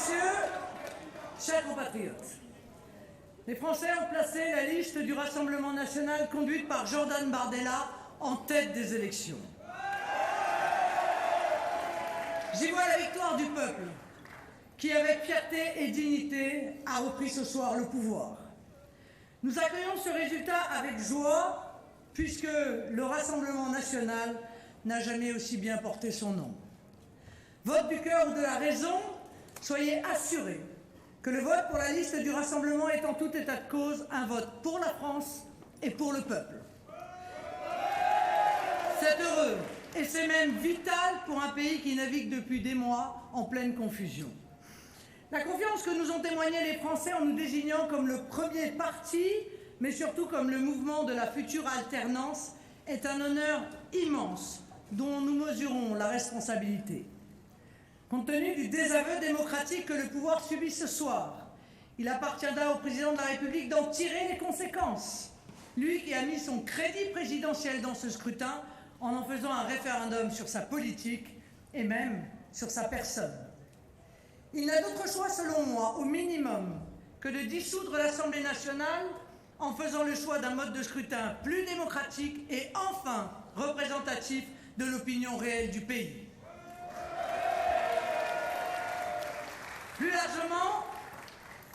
messieurs, chers compatriotes, les Français ont placé la liste du Rassemblement national conduite par Jordan Bardella en tête des élections. J'y vois la victoire du peuple, qui, avec fierté et dignité, a repris ce soir le pouvoir. Nous accueillons ce résultat avec joie, puisque le Rassemblement national n'a jamais aussi bien porté son nom. Vote du cœur ou de la raison, soyez assurés que le vote pour la liste du Rassemblement est en tout état de cause un vote pour la France et pour le peuple. C'est heureux et c'est même vital pour un pays qui navigue depuis des mois en pleine confusion. La confiance que nous ont témoignée les Français en nous désignant comme le premier parti, mais surtout comme le mouvement de la future alternance, est un honneur immense dont nous mesurons la responsabilité. Compte tenu du désaveu démocratique que le pouvoir subit ce soir, il appartiendra au président de la République d'en tirer les conséquences. Lui qui a mis son crédit présidentiel dans ce scrutin en faisant un référendum sur sa politique et même sur sa personne. Il n'a d'autre choix, selon moi, au minimum, que de dissoudre l'Assemblée nationale en faisant le choix d'un mode de scrutin plus démocratique et enfin représentatif de l'opinion réelle du pays. Plus largement,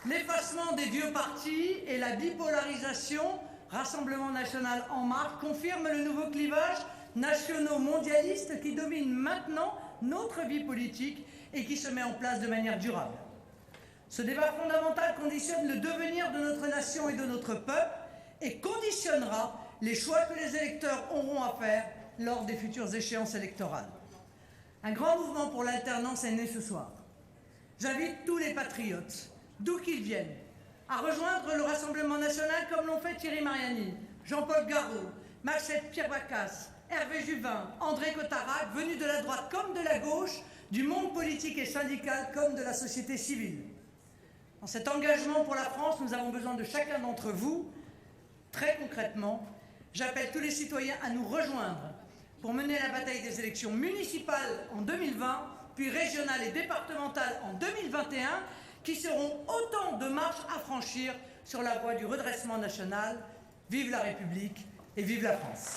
l'effacement des vieux partis et la bipolarisation Rassemblement national en marche confirment le nouveau clivage nationaux-mondialiste qui domine maintenant notre vie politique et qui se met en place de manière durable. Ce débat fondamental conditionne le devenir de notre nation et de notre peuple et conditionnera les choix que les électeurs auront à faire lors des futures échéances électorales. Un grand mouvement pour l'alternance est né ce soir. J'invite tous les patriotes, d'où qu'ils viennent, à rejoindre le Rassemblement national comme l'ont fait Thierry Mariani, Jean-Paul Garot, Maxette Pierre-Bacas, Hervé Juvin, André Cotarac, venus de la droite comme de la gauche, du monde politique et syndical comme de la société civile. Dans cet engagement pour la France, nous avons besoin de chacun d'entre vous. Très concrètement, j'appelle tous les citoyens à nous rejoindre pour mener la bataille des élections municipales en 2020, puis régionales et départementales en 2021, qui seront autant de marches à franchir sur la voie du redressement national. Vive la République et vive la France.